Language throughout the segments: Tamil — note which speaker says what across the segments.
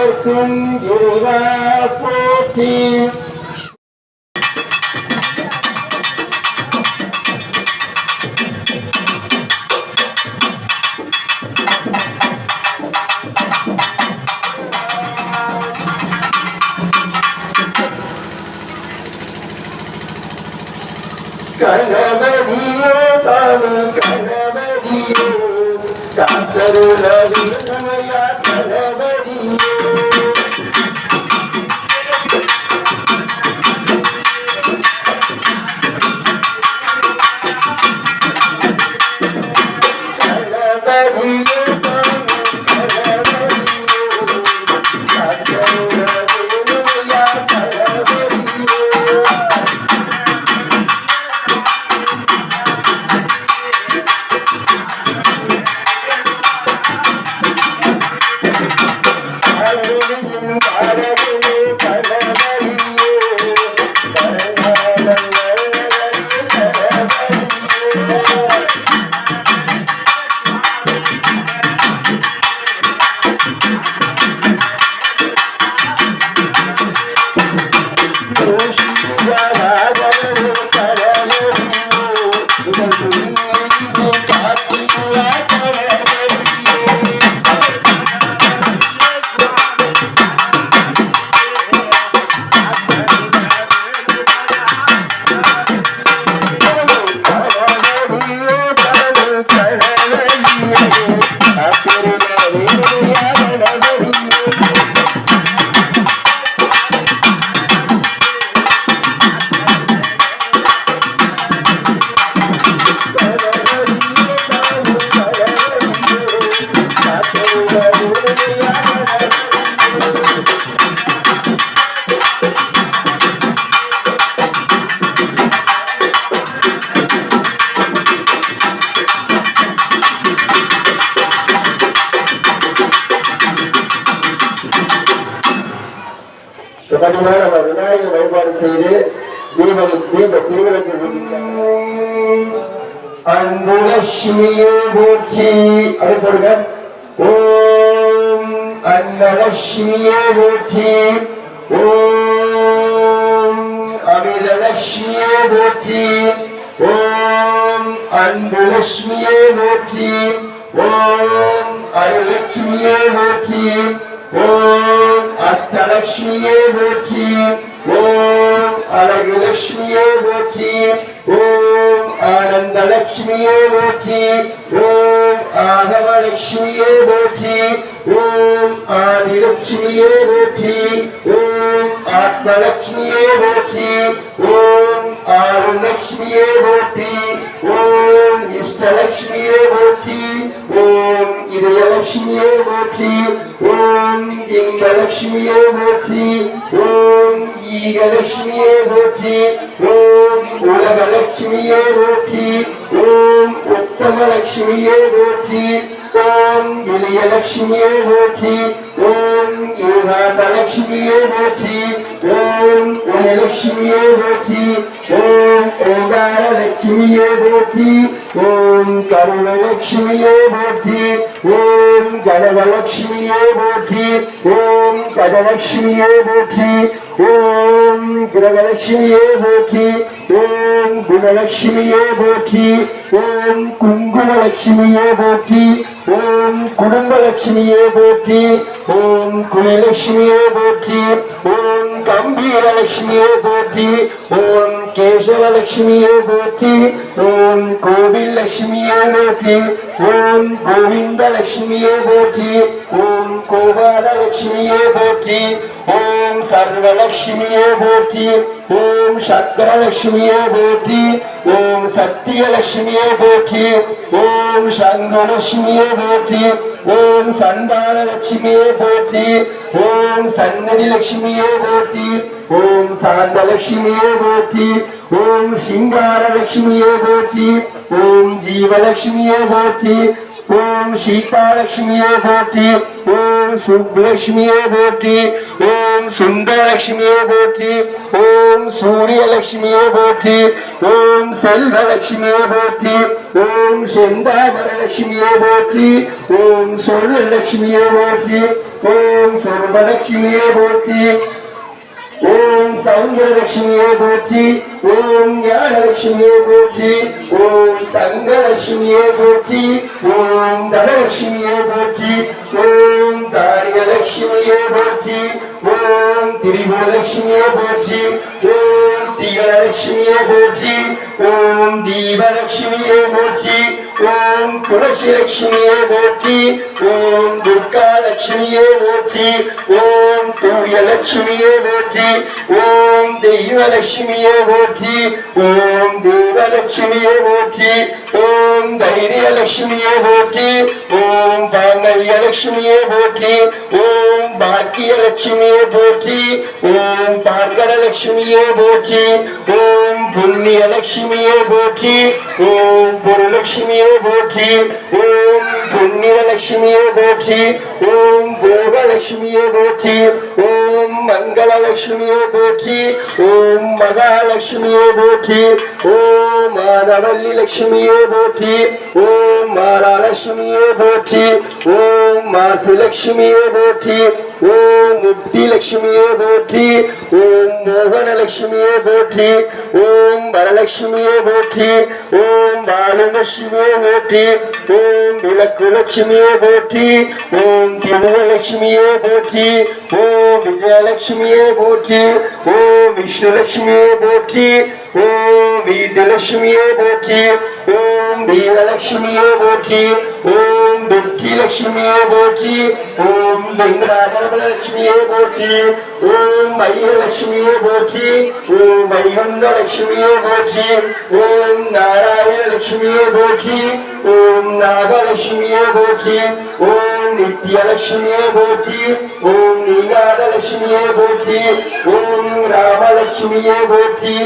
Speaker 1: எல்லோர்க்கும் இறைவா போற்றி. கணபதியே சாமி கணபதியே காத்தருளவியா கணபதியே விநாயகர் வழிபாடு செய்து அன்பு லட்சுமியே போற்றி அடுப்படுங்க. ஓம் அன்னலட்சுமியே போற்றி. ஓம் அமிர்தலட்சுமியே போற்றி. ஓம் அன்பு லட்சுமியே போற்றி. ஓம் அருளட்சுமியே போற்றி. ஓம் அஷ்டலட்சுமியே போற்றி. ஓம் அழகுலட்சுமியே போற்றி. ஓம் ஆனந்தலட்சுமியே போற்றி. ஓம் ஆகமலட்சுமியே போற்றி. ஓம் ஆதிலட்சுமியே போற்றி. ஓம் ஆத்மலட்சுமியே போற்றி. ஓம் ஆருலட்சுமியே போற்றி. ஓம் இஷ்டலட்சுமியே போற்றி. ஓம் இதயலட்சுமியே போற்றி. ஓம் இங்கலட்சுமியே போற்றி. ஓம் ஈகலட்சுமியே போற்றி. ஓம் உலகலட்சுமியே போற்றி. ஓம் உத்தமலட்சுமியே போற்றி. ஓம் இளையலட்சுமியே போற்றி. ஓம் யோகாந்தலட்சுமியே போற்றி. ஓம் உலலட்சுமியே போற்றி. ஓம் ஓங்காரலட்சுமியே போற்றி. ஓம் கருணலட்சுமியே போற்றி. ஓம் கனகலட்சுமியே போற்றி. ஓம் கஜலட்சுமியே போற்றி. ஓம் கிரகலட்சுமியே போற்றி. ஓம் குணலட்சுமியே போற்றி. ஓம் குங்குமலட்சுமியே போற்றி. ஓம் குடும்பலட்சுமியே போற்றி. ஓம் குலலட்சுமியே போற்றி. ஓம் கம்பீரலட்சுமியே போற்றி. ஓம் கேசவலட்சுமியே போற்றி. ஓம் கோவில் லட்சுமியே போற்றி. ஓம் கோவிந்தலட்சுமியே போற்றி. ஓம் கோபாலலட்சுமியே போற்றி. ஓம் சர்வலட்சுமியே போற்றி. ஓம் சக்கரலட்சுமியே போற்றி. ஓம் சத்தியலட்சுமியே போற்றி. ஓம் சங்கலட்சுமியே போற்றி. ஓம் சந்தானலட்சுமியே போற்றி. ஓம் சன்னதி லட்சுமியே போற்றி. ஓம் சாந்தலட்சுமியே போற்றி. ஓம் சிங்காரலட்சுமியே போற்றி. ஓம் ஜீவலட்சுமியே போற்றி. ஓம் சீதாலட்சுமியே போற்றி. ஓம் சுப்லட்சுமியே போற்றி. ஓம் சுந்தரலட்சுமியே போற்றி. ஓம் சூரியலட்சுமியே போற்றி. ஓம் செல்வலட்சுமியே போற்றி. ஓம் செந்தாமரலட்சுமியே போற்றி. ஓம் சொர்ணலட்சுமியே போற்றி. ஓம் சர்வலட்சுமியே போற்றி. ஓம் சௌந்தரலட்சுமியே போற்றி. ஓம் ஞானலட்சுமியே போற்றி. ஓம் தங்கலட்சுமியே போற்றி. ஓம் தனலட்சுமியே போற்றி. ஓம் தாரியலட்சுமியே போற்றி. ஓம் திரிபுரலட்சுமியே போற்றி. ஓம் திகலட்சுமியே போற்றி. ஓம் தீபலட்சுமியே போற்றி. ஓம் துளசி லட்சுமியே போற்றி. ஓம் துர்கா லட்சுமியே போற்றி. ஓம் தூயலட்சுமியே போற்றி. ஓம் தெய்வலட்சுமியே போற்றி. ஓம் தேவலட்சுமியே போற்றி. ஓம் தைரியலட்சுமியே போற்றி. ஓம் பாங்கல்யலட்சுமியே போற்றி. ஓம் பாக்கியலட்சுமியே போற்றி. ஓம் பார்கடலட்சுமியே போற்றி. ஓம் புண்ணியலட்சுமியே போற்றி. ஓம் பொருளட்சுமியே போற்றி. ஓம் புண்ணியலட்சுமியே போற்றி. ஓம் போகலட்சுமியே போற்றி. ஓம் மங்களலட்சுமியே போற்றி. ஓம் மகாலட்சுமியே போற்றி. ஓம் மாதவல்லி லட்சுமியே போற்றி. ஓம் மாலாலட்சுமியே போற்றி. ஓம் மாசிலட்சுமியே போற்றி. ஓம் முக்தி லட்சுமியே போற்றி. ஓம் மோகனலட்சுமியே போற்றி. ஓம் வரலட்சுமியே போற்றி. ஓம் பாலலட்சுமியே போற்றி. ஓம் விளக்கு லட்சுமியே போற்றி. ஓம் திருவலட்சுமியே போற்றி. ஓம் விஜயலட்சுமியே போற்றி. ஓம் விஷ்ணுலட்சுமியே போற்றி. ஓம் வீட்டலட்சுமியே போற்றி. ஓம் வீரலட்சுமியே போற்றி. ஓம் வெற்றி லட்சுமியே போற்றி. ஓம் வெங்கடாஜலட்சுமியே போற்றி. ஓம் வைரலட்சுமியே போற்றி. ஓம் வைகுண்ட லட்சுமியே போற்றி. ஓம் நாராயண லட்சுமியே போற்றி. ஓம் நாகலட்சுமியே போற்றி. ஓம் நித்யலட்சுமியே போற்றி. ஓம் நீலாதலட்சுமியே போற்றி. ஓம் ராமலட்சுமியே போற்றி.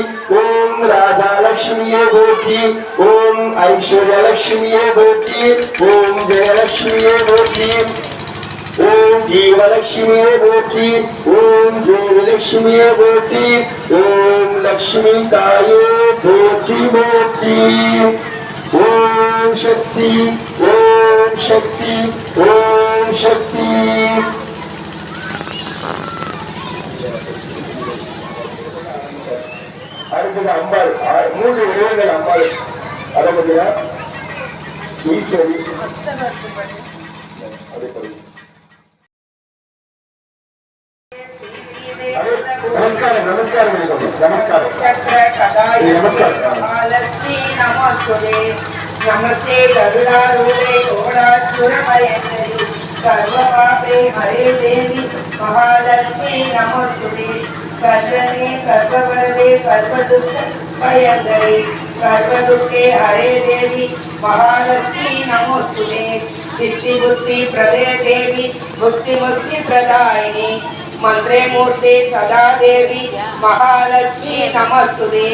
Speaker 1: ஓம் ராதாலட்சுமியே போற்றி. ஓம் ஐஸ்வர்யலட்சுமியே போற்றி. ஓம் ஜெயலட்சுமியே போற்றி. ஓம் ஜீவலட்சுமியே போற்றி. ஓம் ஜோதிலட்சுமியே போற்றி. ஓம் லட்சுமி தாயே போற்றி போற்றி. ஓம் சக்தி. ஓம் சக்தி. ஓம் சக்தி. அடுத்தது அம்பாள். 3 உருவங்கள் அம்பாள். அதை பத்தியா ஈஸ்வரி நமஸ்காரம். நமஸ்காரம். நமஸ்காரம்.
Speaker 2: மகாலட்சுமி நமஸ்தே. நமஸ்தே கருடாரூரே கோடாச்சுரமயங்கரி சர்வபாபே ஹரே தேவி மகாலட்சுமி நமஸ்தே. சர்வமே சர்வவரதே சர்வதுஷ்ட பயங்கரே சர்வதுக்கே ஹரே தேவி மகாலட்சுமி நமஸ்தே. சித்தி புத்தி பிரதே தேவி முக்தி முக்தி பிரதாயினி मंत्रे मूर्ते सदा देवी महालक्ष्मी नमस्तुते.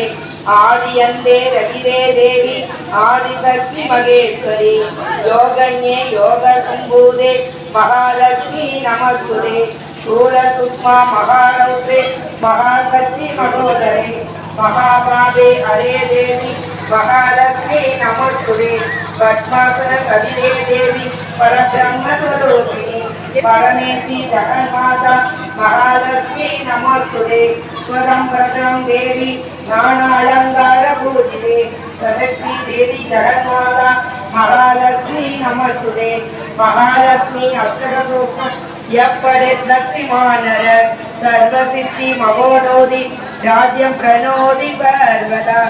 Speaker 2: आदियन्ते रहिते देवी आदिशक्ति महेश्वरी योगन्ये योगसम्भूते महालक्ष्मी नमस्तुते. स्थूल सूक्ष्म महारौद्रे महाशक्ति महोदरे महाभागे हरे देवी महालक्ष्मी नमस्तुते. पद्मासन सविते देवी परब्रह्म स्वरूपिणी परमेशी जगन्माता महालक्ष्मी नमस्तुते. स्वदं व्रतं देवी नानालंकार पूजिते सदक्षी देवी जगन्माता महालक्ष्मी नमस्तुते. महालक्ष्मी अष्टकसूक्ष्म यपडेत् लक्ष्मीमानर सर्वसिद्धि महोदोदि राज्यं प्रणोदि सर्वदा.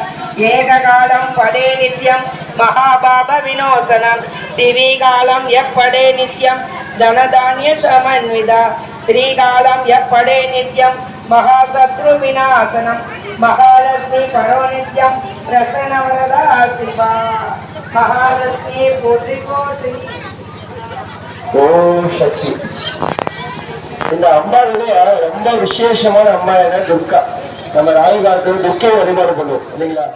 Speaker 2: एककालं पडे नित्यं महाभाव विनोदनं दिविकालं यपडे नित्यं धनधान्य समन्विता. त्रिकालं यपडे नित्यं महाशत्रु विनाशनं महालक्ष्मी करो नित्यं प्रसन्नवरदा शिवा. महालक्ष्मी कोटि कोटि.
Speaker 1: ஓம் சக்தி. இந்த அம்பாளுடைய ரொம்ப விசேஷமான அம்மா துர்கா. நம்ம ராகு காலத்துல துர்க்கையை வழிபாடு பண்ணுவோம் இல்லைங்களா?